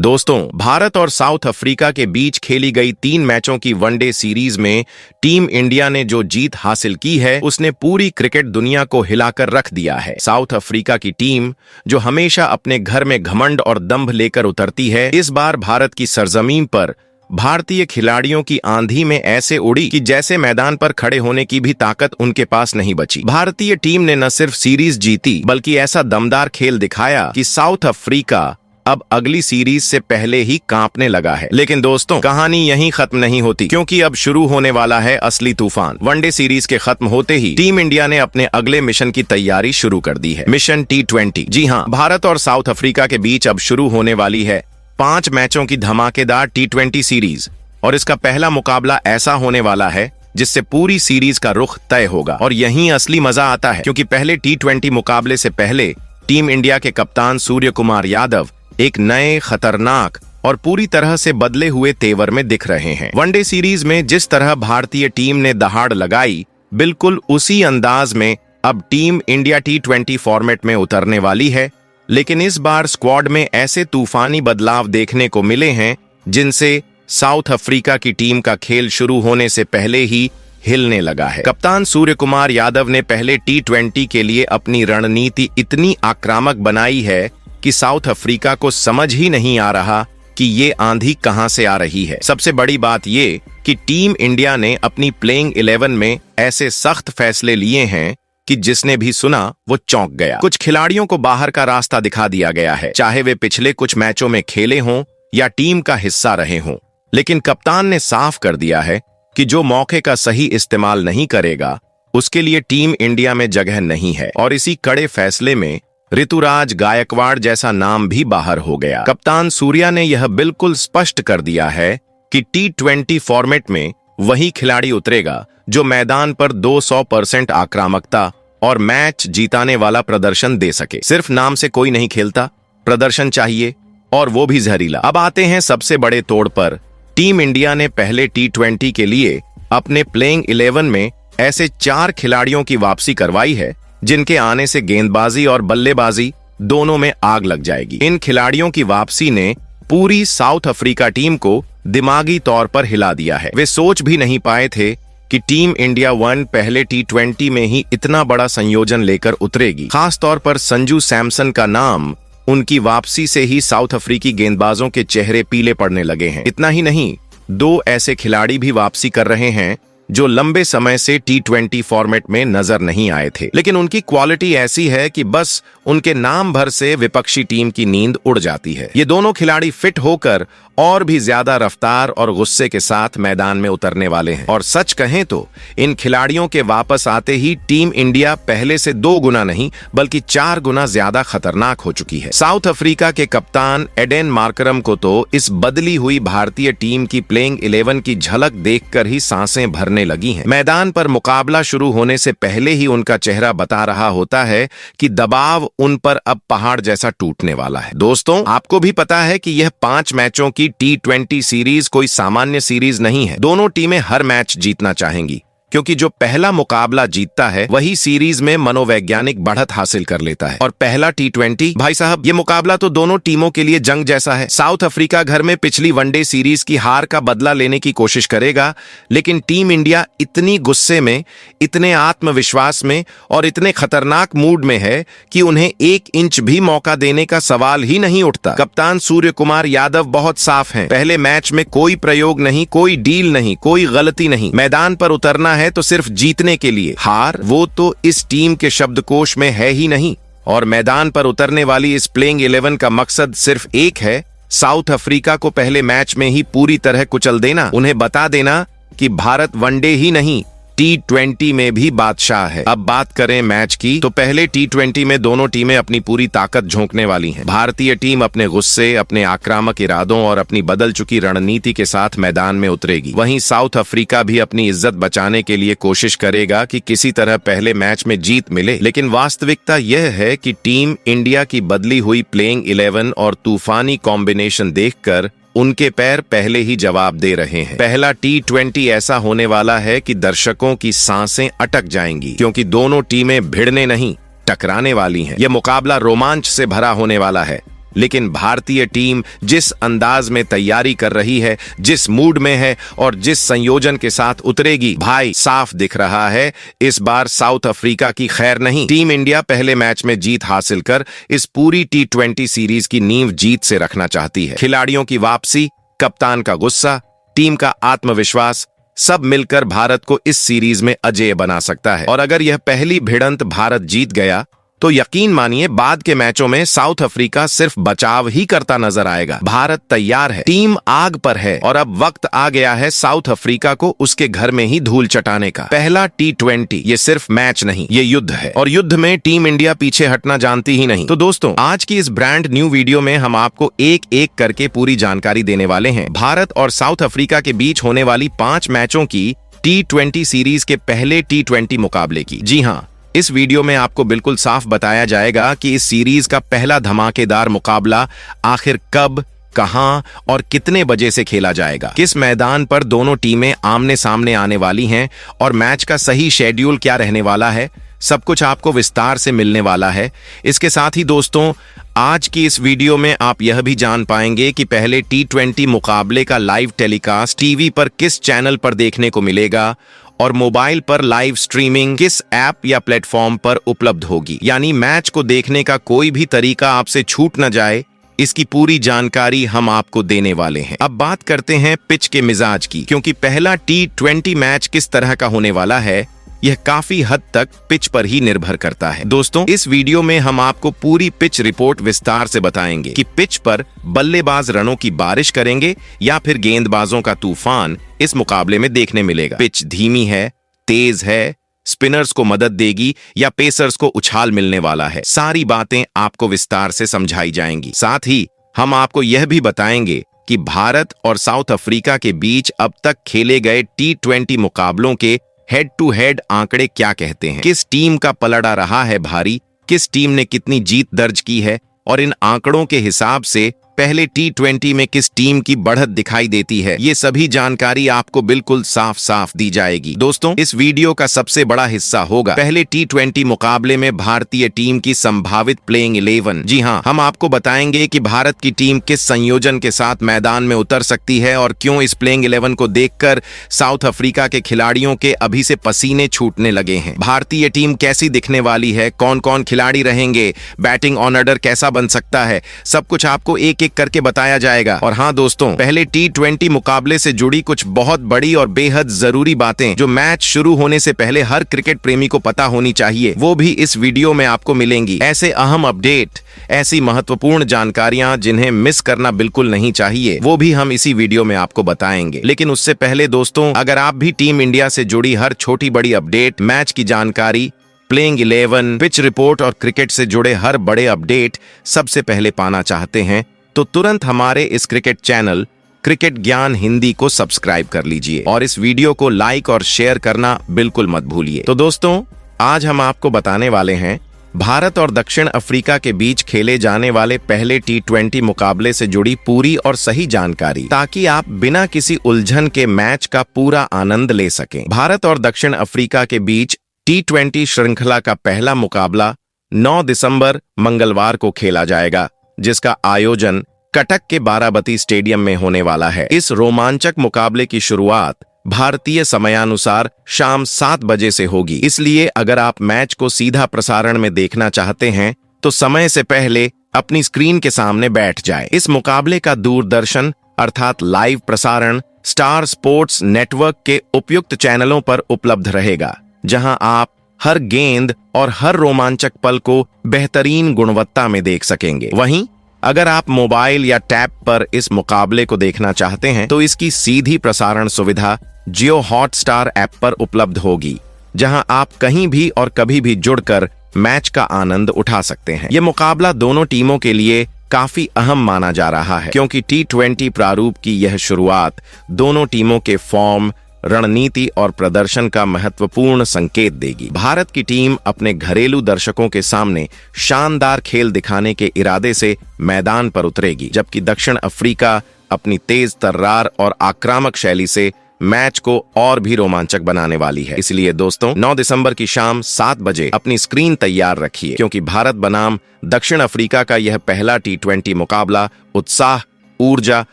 दोस्तों, भारत और south Africa के बीच खेली गई 3 मैचों की वनडे सीरीज में टीम इंडिया ने जो जीत हासिल की है उसने पूरी क्रिकेट दुनिया को हिलाकर रख दिया है। साउथ अफ्रीका की टीम, जो हमेशा अपने घर में घमंड और दंभ लेकर उतरती है, इस बार भारत की सरजमीन पर भारतीय खिलाड़ियों की आंधी में ऐसे उड़ी कि जैसे मैदान पर खड़े होने की भी ताकत उनके पास नहीं बची। भारतीय टीम ने न सिर्फ सीरीज जीती बल्कि ऐसा दमदार खेल दिखाया कि साउथ अफ्रीका अब अगली सीरीज से पहले ही कांपने लगा है। लेकिन दोस्तों, कहानी यहीं खत्म नहीं होती, क्योंकि अब शुरू होने वाला है असली तूफान। वनडे सीरीज के खत्म होते ही टीम इंडिया ने अपने अगले मिशन की तैयारी शुरू कर दी है, मिशन T20। जी हाँ, भारत और साउथ अफ्रीका के बीच अब शुरू होने वाली है 5 मैचों की धमाकेदार T20 सीरीज, और इसका पहला मुकाबला ऐसा होने वाला है जिससे पूरी सीरीज का रुख तय होगा। और यहीं असली मजा आता है, क्योंकि पहले T20 मुकाबले से पहले टीम इंडिया के कप्तान सूर्य कुमार यादव एक नए, खतरनाक और पूरी तरह से बदले हुए तेवर में दिख रहे हैं। वनडे सीरीज में जिस तरह भारतीय टीम ने दहाड़ लगाई, बिल्कुल उसी अंदाज में अब टीम इंडिया T20 फॉर्मेट में उतरने वाली है। लेकिन इस बार स्क्वाड में ऐसे तूफानी बदलाव देखने को मिले हैं जिनसे साउथ अफ्रीका की टीम का खेल शुरू होने से पहले ही हिलने लगा है। कप्तान सूर्य कुमार यादव ने पहले T20 के लिए अपनी रणनीति इतनी आक्रामक बनाई है कि साउथ अफ्रीका को समझ ही नहीं आ रहा कि ये आंधी कहां से आ रही है। सबसे बड़ी बात ये कि टीम इंडिया ने अपनी प्लेइंग 11 में ऐसे सख्त फैसले लिए हैं कि जिसने भी सुना वो चौंक गया। कुछ खिलाड़ियों को बाहर का रास्ता दिखा दिया गया है, चाहे वे पिछले कुछ मैचों में खेले हों या टीम का हिस्सा रहे हों। लेकिन कप्तान ने साफ कर दिया है कि जो मौके का सही इस्तेमाल नहीं करेगा उसके लिए टीम इंडिया में जगह नहीं है। और इसी कड़े फैसले में ऋतुराज गायकवाड़ जैसा नाम भी बाहर हो गया। कप्तान सूर्या ने यह बिल्कुल स्पष्ट कर दिया है कि T20 फॉर्मेट में वही खिलाड़ी उतरेगा जो मैदान पर 200% आक्रामकता और मैच जीताने वाला प्रदर्शन दे सके। सिर्फ नाम से कोई नहीं खेलता, प्रदर्शन चाहिए, और वो भी जहरीला। अब आते हैं सबसे बड़े तोड़ पर। टीम इंडिया ने पहले T20 के लिए अपने प्लेइंग 11 में ऐसे 4 खिलाड़ियों की वापसी करवाई है जिनके आने से गेंदबाजी और बल्लेबाजी दोनों में आग लग जाएगी। इन खिलाड़ियों की वापसी ने पूरी साउथ अफ्रीका टीम को दिमागी तौर पर हिला दिया है। वे सोच भी नहीं पाए थे कि टीम इंडिया 1 पहले T20 में ही इतना बड़ा संयोजन लेकर उतरेगी। खास तौर पर संजू सैमसन का नाम उनकी वापसी से ही साउथ अफ्रीकी गेंदबाजों के चेहरे पीले पड़ने लगे हैं। इतना ही नहीं, 2 ऐसे खिलाड़ी भी वापसी कर रहे हैं जो लंबे समय से T20 फॉर्मेट में नजर नहीं आए थे, लेकिन उनकी क्वालिटी ऐसी है कि बस उनके नाम भर से विपक्षी टीम की नींद उड़ जाती है। ये दोनों खिलाड़ी फिट होकर और भी ज्यादा रफ्तार और गुस्से के साथ मैदान में उतरने वाले हैं। और सच कहें तो इन खिलाड़ियों के वापस आते ही टीम इंडिया पहले से 2 गुना नहीं बल्कि 4 गुना ज्यादा खतरनाक हो चुकी है। साउथ अफ्रीका के कप्तान एडेन मार्करम को तो इस बदली हुई भारतीय टीम की प्लेइंग 11 की झलक देखकर ही सांसें भरने लगी हैं। मैदान पर मुकाबला शुरू होने से पहले ही उनका चेहरा बता रहा होता है कि दबाव उन पर अब पहाड़ जैसा टूटने वाला है। दोस्तों, आपको भी पता है कि यह 5 मैचों की T20 सीरीज कोई सामान्य सीरीज नहीं है। दोनों टीमें हर मैच जीतना चाहेंगी, क्योंकि जो पहला मुकाबला जीतता है वही सीरीज में मनोवैज्ञानिक बढ़त हासिल कर लेता है। और पहला T20, भाई साहब, ये मुकाबला तो दोनों टीमों के लिए जंग जैसा है। साउथ अफ्रीका घर में पिछली वनडे सीरीज की हार का बदला लेने की कोशिश करेगा, लेकिन टीम इंडिया इतनी गुस्से में, इतने आत्मविश्वास में और इतने खतरनाक मूड में है कि उन्हें 1 इंच भी मौका देने का सवाल ही नहीं उठता। कप्तान सूर्य कुमार यादव बहुत साफ हैं। पहले मैच में कोई प्रयोग नहीं, कोई डील नहीं, कोई गलती नहीं। मैदान पर उतरना है तो सिर्फ जीतने के लिए। हार वो तो इस टीम के शब्दकोश में है ही नहीं। और मैदान पर उतरने वाली इस प्लेइंग 11 का मकसद सिर्फ एक है, साउथ अफ्रीका को पहले मैच में ही पूरी तरह कुचल देना। उन्हें बता देना कि भारत वनडे ही नहीं T20 में भी बादशाह है। अब बात करें मैच की, तो पहले T20 में दोनों टीमें अपनी पूरी ताकत झोंकने वाली हैं। भारतीय टीम अपने गुस्से, अपने आक्रामक इरादों और अपनी बदल चुकी रणनीति के साथ मैदान में उतरेगी। वहीं साउथ अफ्रीका भी अपनी इज्जत बचाने के लिए कोशिश करेगा कि किसी तरह पहले मैच में जीत मिले। लेकिन वास्तविकता यह है कि टीम इंडिया की बदली हुई प्लेइंग 11 और तूफानी कॉम्बिनेशन देखकर उनके पैर पहले ही जवाब दे रहे हैं। पहला T20 ऐसा होने वाला है कि दर्शकों की सांसें अटक जाएंगी, क्योंकि दोनों टीमें भिड़ने नहीं, टकराने वाली हैं। यह मुकाबला रोमांच से भरा होने वाला है। लेकिन भारतीय टीम जिस अंदाज में तैयारी कर रही है, जिस मूड में है और जिस संयोजन के साथ उतरेगी, भाई साफ दिख रहा है इस बार साउथ अफ्रीका की खैर नहीं। टीम इंडिया पहले मैच में जीत हासिल कर इस पूरी T20 सीरीज की नींव जीत से रखना चाहती है। खिलाड़ियों की वापसी, कप्तान का गुस्सा, टीम का आत्मविश्वास, सब मिलकर भारत को इस सीरीज में अजेय बना सकता है। और अगर यह पहली भिड़ंत भारत जीत गया तो यकीन मानिए बाद के मैचों में साउथ अफ्रीका सिर्फ बचाव ही करता नजर आएगा। भारत तैयार है, टीम आग पर है और अब वक्त आ गया है साउथ अफ्रीका को उसके घर में ही धूल चटाने का। पहला T20 ये सिर्फ मैच नहीं, ये युद्ध है और युद्ध में टीम इंडिया पीछे हटना जानती ही नहीं। तो दोस्तों, आज की इस ब्रांड न्यू वीडियो में हम आपको एक एक करके पूरी जानकारी देने वाले हैं। भारत और साउथ अफ्रीका के बीच होने वाली 5 मैचों की T20 सीरीज के पहले T20 मुकाबले की। जी हाँ, इस वीडियो में आपको बिल्कुल साफ बताया जाएगा कि इस सीरीज का पहला धमाकेदार मुकाबला आखिर कब, कहां और कितने बजे से खेला जाएगा, किस मैदान पर दोनों टीमें आमने सामने आने वाली हैं और मैच का सही शेड्यूल क्या रहने वाला है, सब कुछ आपको विस्तार से मिलने वाला है। इसके साथ ही दोस्तों, आज की इस वीडियो में आप यह भी जान पाएंगे कि पहले T20 मुकाबले का लाइव टेलीकास्ट टीवी पर किस चैनल पर देखने को मिलेगा और मोबाइल पर लाइव स्ट्रीमिंग किस ऐप या प्लेटफॉर्म पर उपलब्ध होगी। यानी मैच को देखने का कोई भी तरीका आपसे छूट न जाए, इसकी पूरी जानकारी हम आपको देने वाले हैं। अब बात करते हैं पिच के मिजाज की, क्योंकि पहला T20 मैच किस तरह का होने वाला है यह काफी हद तक पिच पर ही निर्भर करता है। दोस्तों, इस वीडियो में हम आपको पूरी पिच रिपोर्ट विस्तार से बताएंगे कि पिच पर बल्लेबाज रनों की बारिश करेंगे या फिर गेंदबाजों का तूफान इस मुकाबले में देखने मिलेगा। पिच धीमी है, तेज है, स्पिनर्स को मदद देगी या पेसर्स को उछाल मिलने वाला है, सारी बातें आपको विस्तार से समझाई जाएंगी। साथ ही हम आपको यह भी बताएंगे कि भारत और साउथ अफ्रीका के बीच अब तक खेले गए T20 मुकाबलों के हेड टू हेड आंकड़े क्या कहते हैं, किस टीम का पलड़ा रहा है भारी, किस टीम ने कितनी जीत दर्ज की है और इन आंकड़ों के हिसाब से पहले T20 में किस टीम की बढ़त दिखाई देती है, ये सभी जानकारी आपको बिल्कुल साफ साफ दी जाएगी। दोस्तों, इस वीडियो का सबसे बड़ा हिस्सा होगा पहले T20 मुकाबले में भारतीय टीम की संभावित प्लेइंग 11। जी हाँ, हम आपको बताएंगे कि भारत की टीम किस संयोजन के साथ मैदान में उतर सकती है और क्यों इस प्लेइंग 11 को देखकर साउथ अफ्रीका के खिलाड़ियों के अभी से पसीने छूटने लगे हैं। भारतीय टीम कैसी दिखने वाली है, कौन कौन खिलाड़ी रहेंगे, बैटिंग ऑर्डर कैसा बन सकता है, सब कुछ आपको एक करके बताया जाएगा। और हाँ दोस्तों, पहले T20 मुकाबले से जुड़ी कुछ बहुत बड़ी और बेहद जरूरी बातें जो मैच शुरू होने से पहले हर क्रिकेट प्रेमी को पता होनी चाहिए, वो भी इस वीडियो में आपको मिलेंगी। ऐसे अहम अपडेट, ऐसी महत्वपूर्ण जानकारियां जिन्हें मिस करना बिल्कुल नहीं चाहिए, वो भी हम इसी वीडियो में आपको बताएंगे। लेकिन उससे पहले दोस्तों, अगर आप भी टीम इंडिया से जुड़ी हर छोटी बड़ी अपडेट, मैच की जानकारी, प्लेइंग 11, पिच रिपोर्ट और क्रिकेट से जुड़े हर बड़े अपडेट सबसे पहले पाना चाहते हैं तो तुरंत हमारे इस क्रिकेट चैनल क्रिकेट ज्ञान हिंदी को सब्सक्राइब कर लीजिए और इस वीडियो को लाइक और शेयर करना बिल्कुल मत भूलिए। तो दोस्तों, आज हम आपको बताने वाले हैं भारत और दक्षिण अफ्रीका के बीच खेले जाने वाले पहले T20 मुकाबले से जुड़ी पूरी और सही जानकारी, ताकि आप बिना किसी उलझन के मैच का पूरा आनंद ले सकें। भारत और दक्षिण अफ्रीका के बीच T20 श्रृंखला का पहला मुकाबला 9 दिसंबर मंगलवार को खेला जाएगा, जिसका आयोजन कटक के बाराबती स्टेडियम में होने वाला है। इस रोमांचक मुकाबले की शुरुआत भारतीय समयानुसार शाम 7 बजे से होगी, इसलिए अगर आप मैच को सीधा प्रसारण में देखना चाहते हैं तो समय से पहले अपनी स्क्रीन के सामने बैठ जाएं। इस मुकाबले का दूरदर्शन अर्थात लाइव प्रसारण स्टार स्पोर्ट्स नेटवर्क के उपयुक्त चैनलों पर उपलब्ध रहेगा, जहां आप हर गेंद और हर रोमांचक पल को बेहतरीन गुणवत्ता में देख सकेंगे। वहीं अगर आप मोबाइल या टैब पर इस मुकाबले को देखना चाहते हैं तो इसकी सीधी प्रसारण सुविधा जियो हॉटस्टार ऐप पर उपलब्ध होगी, जहां आप कहीं भी और कभी भी जुड़कर मैच का आनंद उठा सकते हैं। यह मुकाबला दोनों टीमों के लिए काफी अहम माना जा रहा है, क्योंकि T20 प्रारूप की यह शुरुआत दोनों टीमों के फॉर्म, रणनीति और प्रदर्शन का महत्वपूर्ण संकेत देगी। भारत की टीम अपने घरेलू दर्शकों के सामने शानदार खेल दिखाने के इरादे से मैदान पर उतरेगी, जबकि दक्षिण अफ्रीका अपनी तेज तर्रार और आक्रामक शैली से मैच को और भी रोमांचक बनाने वाली है। इसलिए दोस्तों 9 दिसंबर की शाम 7 बजे अपनी स्क्रीन तैयार रखिए, क्योंकि भारत बनाम दक्षिण अफ्रीका का यह पहला T20 मुकाबला उत्साह, ऊर्जा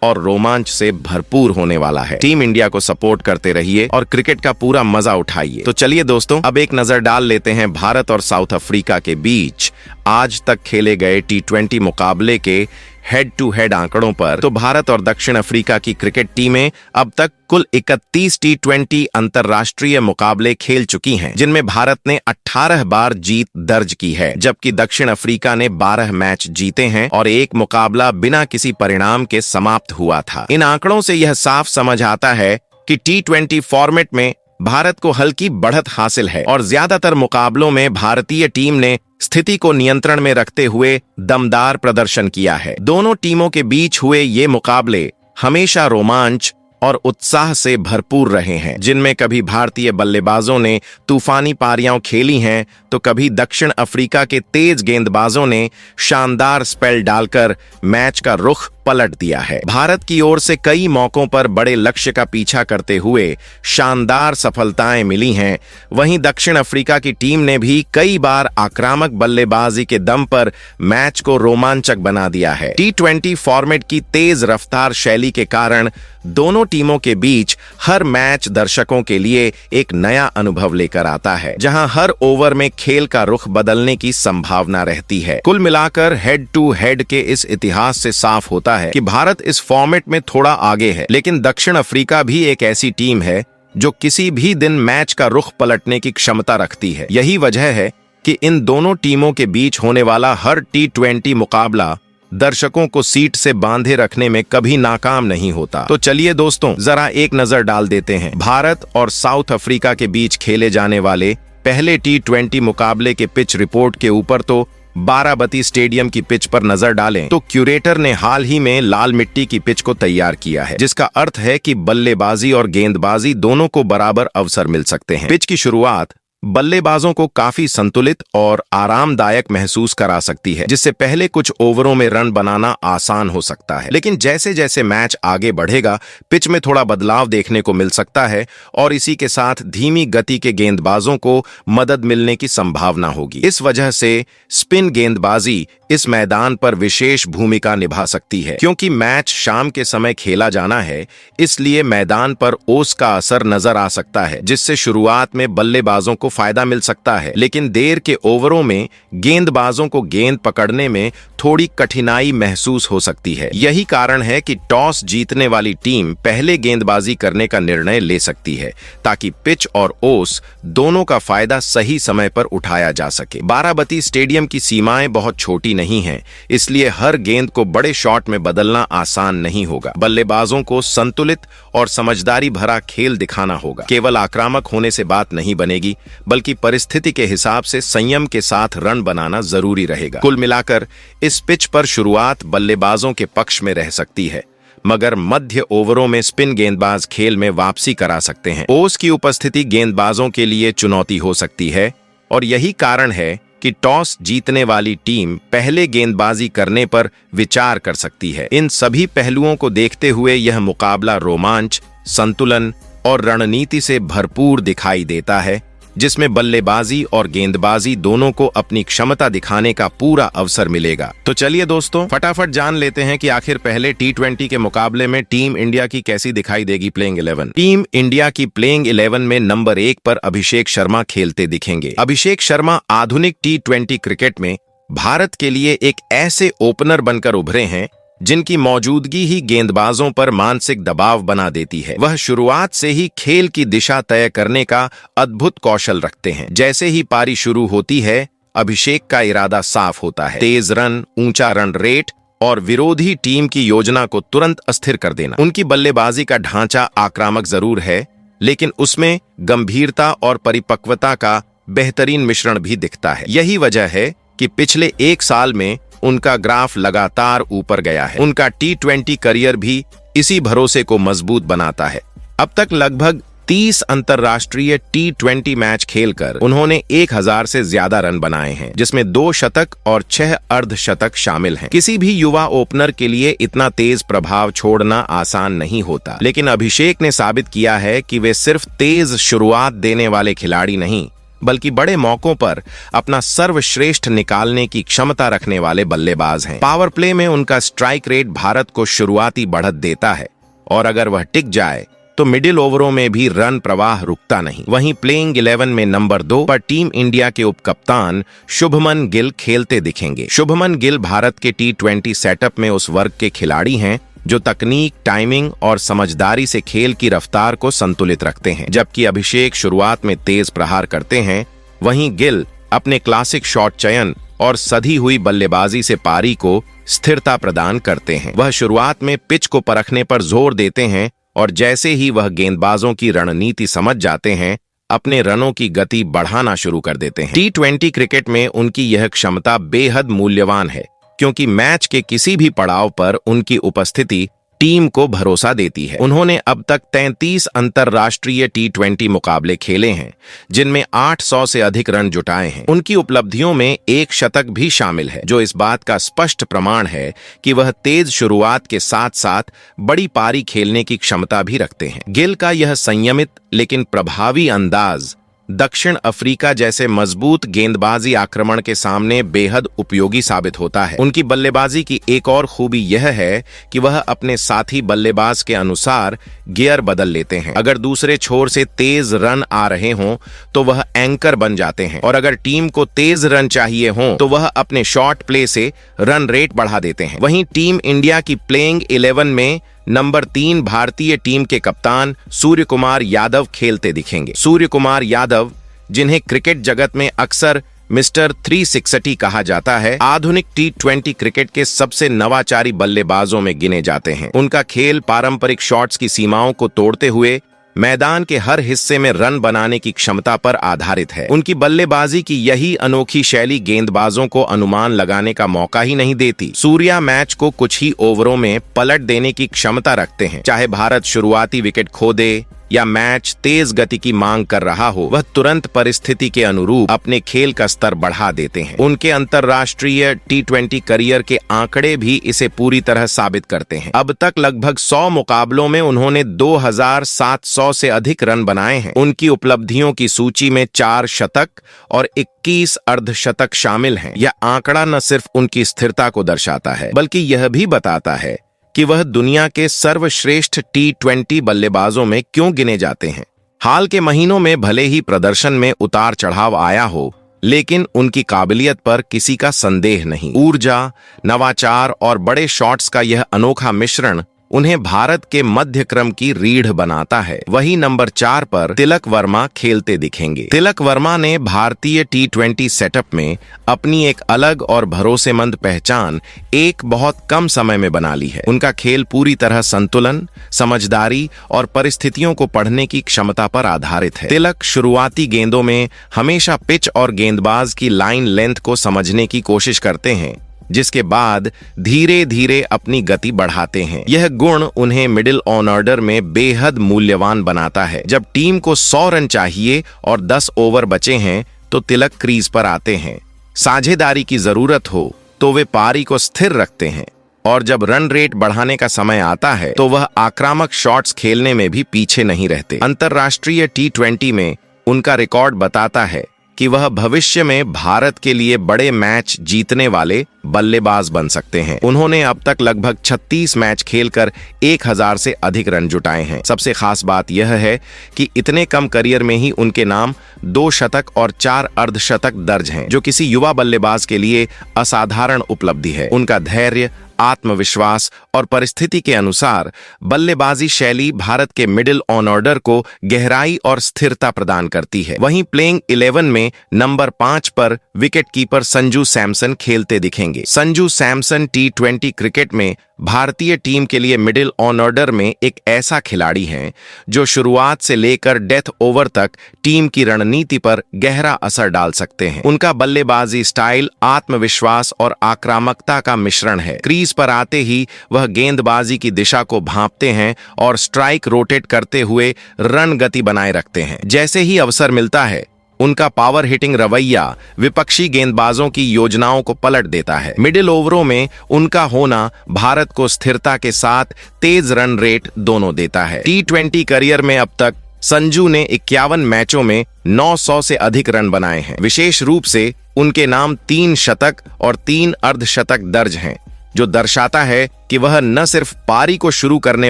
और रोमांच से भरपूर होने वाला है। टीम इंडिया को सपोर्ट करते रहिए और क्रिकेट का पूरा मजा उठाइए। तो चलिए दोस्तों, अब एक नजर डाल लेते हैं भारत और साउथ अफ्रीका के बीच आज तक खेले गए T20 मुकाबले के हेड टू हेड आंकड़ों पर। तो भारत और दक्षिण अफ्रीका की क्रिकेट टीमें अब तक कुल 31 T20 अंतरराष्ट्रीय मुकाबले खेल चुकी हैं, जिनमें भारत ने 18 बार जीत दर्ज की है, जबकि दक्षिण अफ्रीका ने 12 मैच जीते हैं और एक मुकाबला बिना किसी परिणाम के समाप्त हुआ था। इन आंकड़ों से यह साफ समझ आता है कि T20 फॉर्मेट में भारत को हल्की बढ़त हासिल है और ज्यादातर मुकाबलों में भारतीय टीम ने स्थिति को नियंत्रण में रखते हुए दमदार प्रदर्शन किया है। दोनों टीमों के बीच हुए ये मुकाबले हमेशा रोमांच और उत्साह से भरपूर रहे हैं, जिनमें कभी भारतीय बल्लेबाजों ने तूफानी पारियां खेली हैं तो कभी दक्षिण अफ्रीका के तेज गेंदबाजों ने शानदार स्पेल डालकर मैच का रुख पलट दिया है। भारत की ओर से कई मौकों पर बड़े लक्ष्य का पीछा करते हुए शानदार सफलताएं मिली हैं, वहीं दक्षिण अफ्रीका की टीम ने भी कई बार आक्रामक बल्लेबाजी के दम पर मैच को रोमांचक बना दिया है। T20 फॉर्मेट की तेज रफ्तार शैली के कारण दोनों टीमों के बीच हर मैच दर्शकों के लिए एक नया अनुभव लेकर आता है, जहां हर ओवर में खेल का रुख बदलने की संभावना रहती है। कुल मिलाकर हेड टू हेड के इस इतिहास से साफ होता है कि भारत इस फॉर्मेट में थोड़ा आगे है, लेकिन दक्षिण अफ्रीका भी एक ऐसी टीम है जो किसी भी दिन मैच का रुख पलटने की क्षमता रखती है। यही वजह है कि इन दोनों टीमों के बीच होने वाला हर T20 मुकाबला दर्शकों को सीट से बांधे रखने में कभी नाकाम नहीं होता। तो चलिए दोस्तों, जरा एक नजर डाल देते हैं भारत और साउथ अफ्रीका के बीच खेले जाने वाले पहले T20 मुकाबले के पिच रिपोर्ट के ऊपर। तो बाराबती स्टेडियम की पिच पर नजर डालें तो क्यूरेटर ने हाल ही में लाल मिट्टी की पिच को तैयार किया है, जिसका अर्थ है कि बल्लेबाजी और गेंदबाजी दोनों को बराबर अवसर मिल सकते हैं। पिच की शुरुआत बल्लेबाजों को काफी संतुलित और आरामदायक महसूस करा सकती है, जिससे पहले कुछ ओवरों में रन बनाना आसान हो सकता है। लेकिन जैसे जैसे मैच आगे बढ़ेगा, पिच में थोड़ा बदलाव देखने को मिल सकता है और इसी के साथ धीमी गति के गेंदबाजों को मदद मिलने की संभावना होगी। इस वजह से स्पिन गेंदबाजी इस मैदान पर विशेष भूमिका निभा सकती है। क्योंकि मैच शाम के समय खेला जाना है, इसलिए मैदान पर ओस का असर नजर आ सकता है, जिससे शुरुआत में बल्लेबाजों को फायदा मिल सकता है, लेकिन देर के ओवरों में गेंदबाजों को गेंद पकड़ने में थोड़ी कठिनाई महसूस हो सकती है। यही कारण है कि टॉस जीतने वाली टीम पहले गेंदबाजी करने का निर्णय ले सकती है, ताकि पिच और ओस दोनों का फायदा सही समय पर उठाया जा सके। बाराबती स्टेडियम की सीमाएं बहुत छोटी नहीं हैं, इसलिए हर गेंद को बड़े शॉट में बदलना आसान नहीं होगा। बल्लेबाजों को संतुलित और समझदारी भरा खेल दिखाना होगा। केवल आक्रामक होने से बात नहीं बनेगी, बल्कि परिस्थिति के हिसाब से संयम के साथ रन बनाना जरूरी रहेगा। कुल मिलाकर इस पिच पर शुरुआत बल्लेबाजों के पक्ष में रह सकती है, मगर मध्य ओवरों में स्पिन गेंदबाज खेल में वापसी करा सकते हैं। ओस की उपस्थिति गेंदबाजों के लिए चुनौती हो सकती है और यही कारण है कि टॉस जीतने वाली टीम पहले गेंदबाजी करने पर विचार कर सकती है। इन सभी पहलुओं को देखते हुए यह मुकाबला रोमांच, संतुलन और रणनीति से भरपूर दिखाई देता है, जिसमें बल्लेबाजी और गेंदबाजी दोनों को अपनी क्षमता दिखाने का पूरा अवसर मिलेगा। तो चलिए दोस्तों, फटाफट जान लेते हैं कि आखिर पहले T20 के मुकाबले में टीम इंडिया की कैसी दिखाई देगी प्लेइंग 11। टीम इंडिया की प्लेइंग 11 में नंबर 1 पर अभिषेक शर्मा खेलते दिखेंगे। अभिषेक शर्मा आधुनिक T20 क्रिकेट में भारत के लिए एक ऐसे ओपनर बनकर उभरे हैं जिनकी मौजूदगी ही गेंदबाजों पर मानसिक दबाव बना देती है। वह शुरुआत से ही खेल की दिशा तय करने का अद्भुत कौशल रखते हैं। जैसे ही पारी शुरू होती है, अभिषेक का इरादा साफ होता है: तेज रन, ऊंचा रन रेट और विरोधी टीम की योजना को तुरंत अस्थिर कर देना। उनकी बल्लेबाजी का ढांचा आक्रामक जरूर है, लेकिन उसमें गंभीरता और परिपक्वता का बेहतरीन मिश्रण भी दिखता है। यही वजह है कि पिछले 1 साल में उनका ग्राफ लगातार ऊपर गया है। उनका T20 करियर भी इसी भरोसे को मजबूत बनाता है। अब तक लगभग 30 अंतर्राष्ट्रीय T20 मैच खेलकर उन्होंने 1000 से ज्यादा रन बनाए हैं, जिसमें 2 शतक और 6 अर्धशतक शामिल हैं। किसी भी युवा ओपनर के लिए इतना तेज प्रभाव छोड़ना आसान नहीं होता, लेकिन अभिषेक ने साबित किया है कि वे सिर्फ तेज शुरुआत देने वाले खिलाड़ी नहीं, बल्कि बड़े मौकों पर अपना सर्वश्रेष्ठ निकालने की क्षमता रखने वाले बल्लेबाज हैं। पावर प्ले में उनका स्ट्राइक रेट भारत को शुरुआती बढ़त देता है, और अगर वह टिक जाए तो मिडिल ओवरों में भी रन प्रवाह रुकता नहीं। वहीं प्लेइंग 11 में नंबर 2 पर टीम इंडिया के उपकप्तान शुभमन गिल खेलते दिखेंगे। शुभमन गिल भारत के T20 सेटअप में उस वर्ग के खिलाड़ी हैं जो तकनीक, टाइमिंग और समझदारी से खेल की रफ्तार को संतुलित रखते हैं। जबकि अभिषेक शुरुआत में तेज प्रहार करते हैं, वहीं गिल अपने क्लासिक शॉट चयन और सधी हुई बल्लेबाजी से पारी को स्थिरता प्रदान करते हैं। वह शुरुआत में पिच को परखने पर जोर देते हैं, और जैसे ही वह गेंदबाजों की रणनीति समझ जाते हैं, अपने रनों की गति बढ़ाना शुरू कर देते हैं। T20 क्रिकेट में उनकी यह क्षमता बेहद मूल्यवान है, क्योंकि मैच के किसी भी पड़ाव पर उनकी उपस्थिति टीम को भरोसा देती है। उन्होंने अब तक 33 अंतर्राष्ट्रीय T20 मुकाबले खेले हैं, जिनमें 800 से अधिक रन जुटाए हैं। उनकी उपलब्धियों में 1 शतक भी शामिल है, जो इस बात का स्पष्ट प्रमाण है कि वह तेज शुरुआत के साथ साथ बड़ी पारी खेलने की क्षमता भी रखते हैं। गिल का यह संयमित लेकिन प्रभावी अंदाज दक्षिण अफ्रीका जैसे मजबूत गेंदबाजी आक्रमण के सामने बेहद उपयोगी साबित होता है। उनकी बल्लेबाजी की एक और खूबी यह है कि वह अपने साथी बल्लेबाज के अनुसार गियर बदल लेते हैं। अगर दूसरे छोर से तेज रन आ रहे हों तो वह एंकर बन जाते हैं, और अगर टीम को तेज रन चाहिए हों तो वह अपने शॉर्ट प्ले से रन रेट बढ़ा देते हैं। वहीं टीम इंडिया की प्लेइंग 11 में नंबर 3 भारतीय टीम के कप्तान सूर्य कुमार यादव खेलते दिखेंगे। सूर्य कुमार यादव, जिन्हें क्रिकेट जगत में अक्सर मिस्टर 360 कहा जाता है, आधुनिक T20 क्रिकेट के सबसे नवाचारी बल्लेबाजों में गिने जाते हैं। उनका खेल पारंपरिक शॉट्स की सीमाओं को तोड़ते हुए मैदान के हर हिस्से में रन बनाने की क्षमता पर आधारित है। उनकी बल्लेबाजी की यही अनोखी शैली गेंदबाजों को अनुमान लगाने का मौका ही नहीं देती। सूर्या मैच को कुछ ही ओवरों में पलट देने की क्षमता रखते हैं। चाहे भारत शुरुआती विकेट खो दे या मैच तेज गति की मांग कर रहा हो, वह तुरंत परिस्थिति के अनुरूप अपने खेल का स्तर बढ़ा देते हैं। उनके अंतर्राष्ट्रीय T20 करियर के आंकड़े भी इसे पूरी तरह साबित करते हैं। अब तक लगभग 100 मुकाबलों में उन्होंने 2700 से अधिक रन बनाए हैं। उनकी उपलब्धियों की सूची में 4 शतक और 21 अर्धशतक शामिल हैं। यह आंकड़ा न सिर्फ उनकी स्थिरता को दर्शाता है, बल्कि यह भी बताता है कि वह दुनिया के सर्वश्रेष्ठ T20 बल्लेबाजों में क्यों गिने जाते हैं। हाल के महीनों में भले ही प्रदर्शन में उतार चढ़ाव आया हो, लेकिन उनकी काबिलियत पर किसी का संदेह नहीं। ऊर्जा, नवाचार और बड़े शॉट्स का यह अनोखा मिश्रण उन्हें भारत के मध्य क्रम की रीढ़ बनाता है। वही नंबर 4 पर तिलक वर्मा खेलते दिखेंगे। तिलक वर्मा ने भारतीय T20 सेटअप में अपनी एक अलग और भरोसेमंद पहचान एक बहुत कम समय में बना ली है। उनका खेल पूरी तरह संतुलन, समझदारी और परिस्थितियों को पढ़ने की क्षमता पर आधारित है। तिलक शुरुआती गेंदों में हमेशा पिच और गेंदबाज की लाइन लेंथ को समझने की कोशिश करते हैं, जिसके बाद धीरे धीरे अपनी गति बढ़ाते हैं। यह गुण उन्हें मिडिल ऑर्डर में बेहद मूल्यवान बनाता है। जब टीम को 100 रन चाहिए और 10 ओवर बचे हैं तो तिलक क्रीज पर आते हैं। साझेदारी की जरूरत हो तो वे पारी को स्थिर रखते हैं, और जब रन रेट बढ़ाने का समय आता है तो वह आक्रामक शॉट्स खेलने में भी पीछे नहीं रहते। अंतर्राष्ट्रीय T20 में उनका रिकॉर्ड बताता है कि वह भविष्य में भारत के लिए बड़े मैच जीतने वाले बल्लेबाज बन सकते हैं। उन्होंने अब तक लगभग 36 मैच खेलकर 1000 से अधिक रन जुटाए हैं। सबसे खास बात यह है कि इतने कम करियर में ही उनके नाम 2 शतक और 4 अर्धशतक दर्ज हैं, जो किसी युवा बल्लेबाज के लिए असाधारण उपलब्धि है। उनका धैर्य, आत्मविश्वास और परिस्थिति के अनुसार बल्लेबाजी शैली भारत के मिडिल ऑर्डर को गहराई और स्थिरता प्रदान करती है। वहीं प्लेइंग 11 में नंबर 5 पर विकेटकीपर संजू सैमसन खेलते दिखेंगे। संजू सैमसन T20 क्रिकेट में भारतीय टीम के लिए मिडिल ऑर्डर में एक ऐसा खिलाड़ी हैं जो शुरुआत से लेकर डेथ ओवर तक टीम की रणनीति पर गहरा असर डाल सकते हैं। उनका बल्लेबाजी स्टाइल आत्मविश्वास और आक्रामकता का मिश्रण है। क्रीज पर आते ही वह गेंदबाजी की दिशा को भांपते हैं और स्ट्राइक रोटेट करते हुए रन गति बनाए रखते हैं। जैसे ही अवसर मिलता है, उनका पावर हिटिंग रवैया विपक्षी गेंदबाजों की योजनाओं को पलट देता है। मिडिल ओवरों में उनका होना भारत को स्थिरता के साथ तेज रन रेट दोनों देता है। T20 करियर में अब तक संजू ने 51 मैचों में 900 से अधिक रन बनाए हैं। विशेष रूप से उनके नाम 3 शतक और 3 अर्धशतक दर्ज हैं, जो दर्शाता है कि वह न सिर्फ पारी को शुरू करने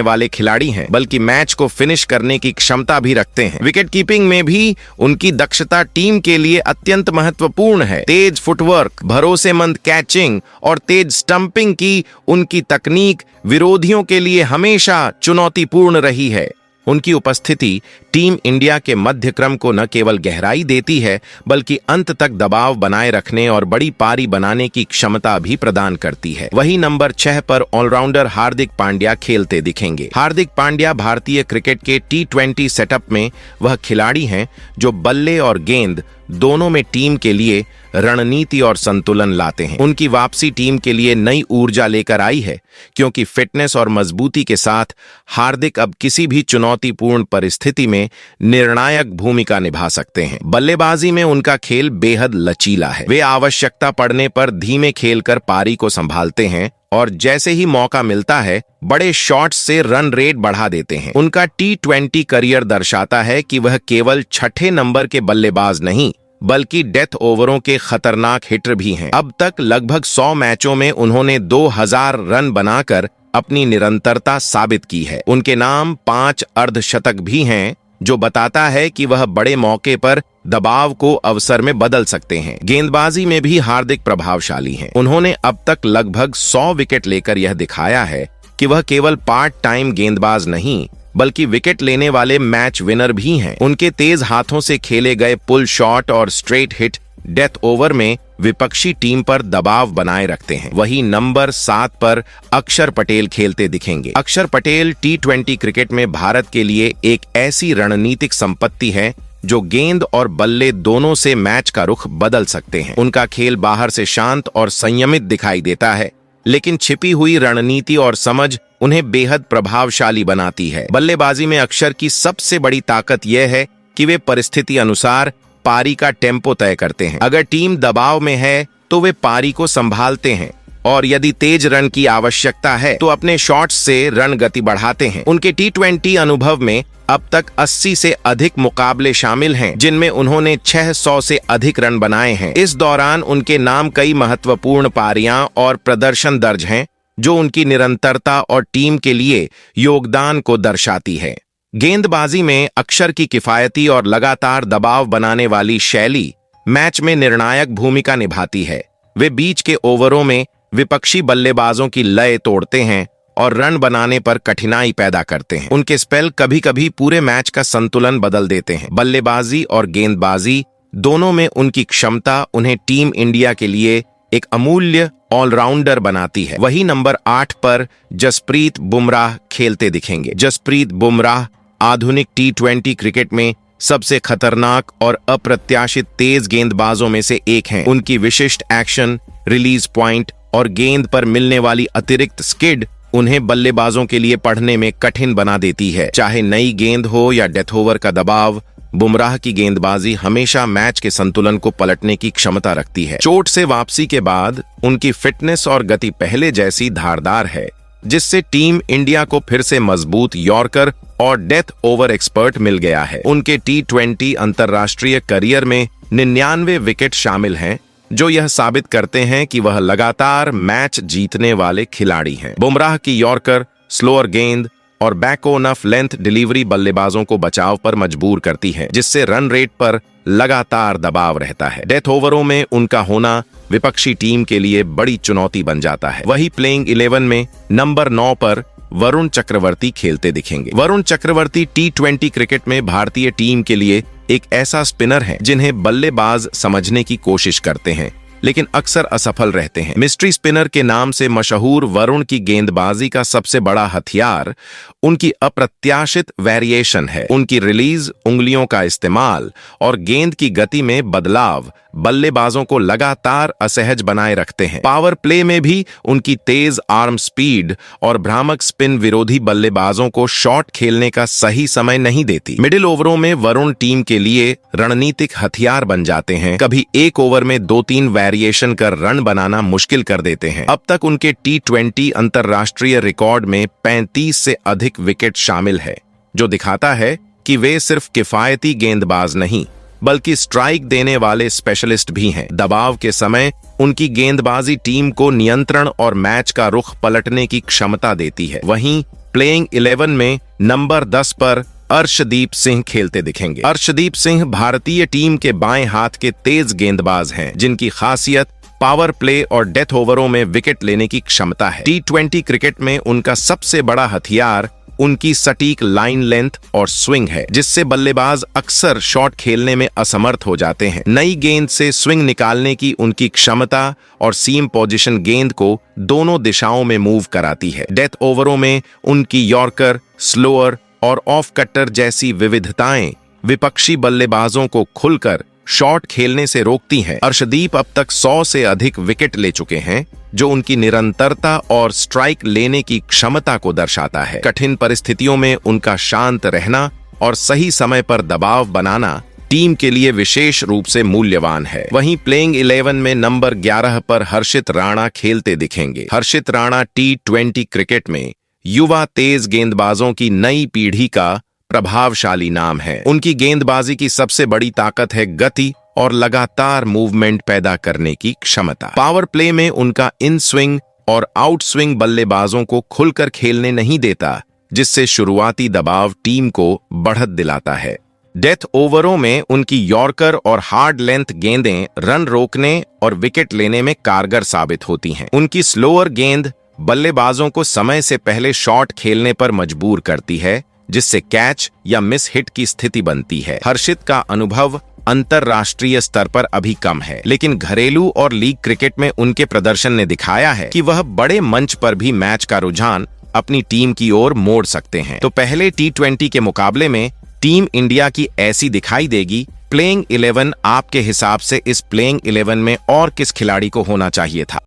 वाले खिलाड़ी हैं, बल्कि मैच को फिनिश करने की क्षमता भी रखते हैं। विकेट कीपिंग में भी उनकी दक्षता टीम के लिए अत्यंत महत्वपूर्ण है। तेज फुटवर्क, भरोसेमंद कैचिंग और तेज स्टंपिंग की उनकी तकनीक विरोधियों के लिए हमेशा चुनौतीपूर्ण रही है। उनकी उपस्थिति टीम इंडिया के मध्य क्रम को न केवल गहराई देती है, बल्कि अंत तक दबाव बनाए रखने और बड़ी पारी बनाने की क्षमता भी प्रदान करती है। वही नंबर 6 पर ऑलराउंडर हार्दिक पांड्या खेलते दिखेंगे। हार्दिक पांड्या भारतीय क्रिकेट के T20 सेटअप में वह खिलाड़ी हैं जो बल्ले और गेंद दोनों में टीम के लिए रणनीति और संतुलन लाते हैं। उनकी वापसी टीम के लिए नई ऊर्जा लेकर आई है, क्योंकि फिटनेस और मजबूती के साथ हार्दिक अब किसी भी चुनौतीपूर्ण परिस्थिति में निर्णायक भूमिका निभा सकते हैं। बल्लेबाजी में उनका खेल बेहद लचीला है। वे आवश्यकता पड़ने पर धीमे खेलकर पारी को संभालते हैं और जैसे ही मौका मिलता है, बड़े शॉट्स से रन रेट बढ़ा देते हैं। उनका T20 करियर दर्शाता है कि वह केवल छठे नंबर के बल्लेबाज नहीं, बल्कि डेथ ओवरों के खतरनाक हिटर भी हैं। अब तक लगभग 100 मैचों में उन्होंने 2000 रन बनाकर अपनी निरंतरता साबित की है। उनके नाम 5 अर्धशतक भी हैं, जो बताता है कि वह बड़े मौके पर दबाव को अवसर में बदल सकते हैं। गेंदबाजी में भी हार्दिक प्रभावशाली हैं। उन्होंने अब तक लगभग 100 विकेट लेकर यह दिखाया है कि वह केवल पार्ट टाइम गेंदबाज नहीं, बल्कि विकेट लेने वाले मैच विनर भी हैं। उनके तेज हाथों से खेले गए पुल शॉट और स्ट्रेट हिट डेथ ओवर में विपक्षी टीम पर दबाव बनाए रखते हैं। वही नंबर 7 पर अक्षर पटेल खेलते दिखेंगे। अक्षर पटेल T20 क्रिकेट में भारत के लिए एक ऐसी रणनीतिक संपत्ति है जो गेंद और बल्ले दोनों से मैच का रुख बदल सकते हैं। उनका खेल बाहर से शांत और संयमित दिखाई देता है, लेकिन छिपी हुई रणनीति और समझ उन्हें बेहद प्रभावशाली बनाती है। बल्लेबाजी में अक्षर की सबसे बड़ी ताकत यह है कि वे परिस्थिति अनुसार पारी का टेम्पो तय करते हैं। अगर टीम दबाव में है तो वे पारी को संभालते हैं, और यदि तेज रन की आवश्यकता है तो अपने शॉट्स से रन गति बढ़ाते हैं। उनके T20 अनुभव में अब तक 80 से अधिक मुकाबले शामिल हैं, जिनमें उन्होंने 600 से अधिक रन बनाए हैं। इस दौरान उनके नाम कई महत्वपूर्ण पारियां और प्रदर्शन दर्ज हैं, जो उनकी निरंतरता और टीम के लिए योगदान को दर्शाती है। गेंदबाजी में अक्षर की किफायती और लगातार दबाव बनाने वाली शैली मैच में निर्णायक भूमिका निभाती है। वे बीच के ओवरों में विपक्षी बल्लेबाजों की लय तोड़ते हैं और रन बनाने पर कठिनाई पैदा करते हैं। उनके स्पेल कभी-कभी पूरे मैच का संतुलन बदल देते हैं। बल्लेबाजी और गेंदबाजी दोनों में उनकी क्षमता उन्हें टीम इंडिया के लिए एक अमूल्य ऑलराउंडर बनाती है। वही नंबर 8 पर जसप्रीत बुमराह खेलते दिखेंगे। जसप्रीत बुमराह आधुनिक T20 क्रिकेट में सबसे खतरनाक और अप्रत्याशित तेज गेंदबाजों में से एक हैं। उनकी विशिष्ट एक्शन, रिलीज पॉइंट और गेंद पर मिलने वाली अतिरिक्त स्किड उन्हें बल्लेबाजों के लिए पढ़ने में कठिन बना देती है। चाहे नई गेंद हो या डेथ ओवर का दबाव, बुमराह की गेंदबाजी हमेशा मैच के संतुलन को पलटने की क्षमता रखती है। चोट से वापसी के बाद उनकी फिटनेस और गति पहले जैसी धारदार है, जिससे टीम इंडिया को फिर से मजबूत यॉर्कर और डेथ ओवर एक्सपर्ट मिल गया है। उनके T20 अंतर्राष्ट्रीय करियर में 99 विकेट शामिल हैं, जो यह साबित करते हैं कि वह लगातार मैच जीतने वाले खिलाड़ी हैं। बुमराह की यॉर्कर, स्लोअर गेंद और back on off length delivery बल्लेबाजों को बचाव पर मजबूर करती है, जिससे रन रेट पर लगातार दबाव रहता है। डेथ ओवरों में उनका होना विपक्षी टीम के लिए बड़ी चुनौती बन जाता है। वही प्लेइंग 11 में नंबर 9 पर वरुण चक्रवर्ती खेलते दिखेंगे। वरुण चक्रवर्ती T20 क्रिकेट में भारतीय टीम के लिए एक ऐसा स्पिनर है जिन्हें बल्लेबाज समझने की कोशिश करते हैं, लेकिन अक्सर असफल रहते हैं। मिस्ट्री स्पिनर के नाम से मशहूर वरुण की गेंदबाजी का सबसे बड़ा हथियार उनकी अप्रत्याशित वेरिएशन है। उनकी रिलीज, उंगलियों का इस्तेमाल और गेंद की गति में बदलाव बल्लेबाजों को लगातार असहज बनाए रखते हैं। पावर प्ले में भी उनकी तेज आर्म स्पीड और भ्रामक स्पिन विरोधी बल्लेबाजों को शॉट खेलने का सही समय नहीं देती। मिडिल ओवरों में वरुण टीम के लिए रणनीतिक हथियार बन जाते हैं। कभी एक ओवर में 2-3 वेरिएशन कर रन बनाना मुश्किल कर देते हैं। अब तक उनके T20 अंतर्राष्ट्रीय रिकॉर्ड में 35 से अधिक विकेट शामिल है, जो दिखाता है कि वे सिर्फ किफायती गेंदबाज नहीं बल्कि स्ट्राइक देने वाले स्पेशलिस्ट भी हैं। दबाव के समय उनकी गेंदबाजी टीम को नियंत्रण और मैच का रुख पलटने की क्षमता देती है। वहीं प्लेइंग 11 में नंबर 10 पर अर्शदीप सिंह खेलते दिखेंगे। अर्शदीप सिंह भारतीय टीम के बाएं हाथ के तेज गेंदबाज हैं, जिनकी खासियत पावर प्ले और डेथ ओवरों में विकेट लेने की क्षमता है। T20 क्रिकेट में उनका सबसे बड़ा हथियार उनकी सटीक लाइन लेंथ और स्विंग है, जिससे बल्लेबाज अक्सर शॉट खेलने में असमर्थ हो जाते हैं। नई गेंद से स्विंग निकालने की उनकी क्षमता और सीम पोजीशन गेंद को दोनों दिशाओं में मूव कराती है। डेथ ओवरों में उनकी यॉर्कर, स्लोअर और ऑफ कटर जैसी विविधताएं विपक्षी बल्लेबाजों को खुलकर शॉट खेलने से रोकती हैं। अर्शदीप अब तक 100 से अधिक विकेट ले चुके हैं, जो उनकी निरंतरता और स्ट्राइक लेने की क्षमता को दर्शाता है। कठिन परिस्थितियों में उनका शांत रहना और सही समय पर दबाव बनाना टीम के लिए विशेष रूप से मूल्यवान है। वहीं प्लेइंग 11 में नंबर 11 पर हर्षित राणा खेलते दिखेंगे। हर्षित राणा T20 क्रिकेट में युवा तेज गेंदबाजों की नई पीढ़ी का प्रभावशाली नाम है। उनकी गेंदबाजी की सबसे बड़ी ताकत है गति और लगातार मूवमेंट पैदा करने की क्षमता। पावर प्ले में उनका इन स्विंग और आउट स्विंग बल्लेबाजों को खुलकर खेलने नहीं देता, जिससे शुरुआती दबाव टीम को बढ़त दिलाता है। डेथ ओवरों में उनकी यॉर्कर और हार्ड लेंथ गेंदें रन रोकने और विकेट लेने में कारगर साबित होती हैं। उनकी स्लोअर गेंद बल्लेबाजों को समय से पहले शॉट खेलने पर मजबूर करती है, जिससे कैच या मिस हिट की स्थिति बनती है। हर्षित का अनुभव अंतरराष्ट्रीय स्तर पर अभी कम है, लेकिन घरेलू और लीग क्रिकेट में उनके प्रदर्शन ने दिखाया है कि वह बड़े मंच पर भी मैच का रुझान अपनी टीम की ओर मोड़ सकते हैं। तो पहले T20 के मुकाबले में टीम इंडिया की ऐसी दिखाई देगी। प्लेइंग 11 आपके हिसाब से इस प्लेइंग 11 में और किस खिलाड़ी को होना चाहिए था?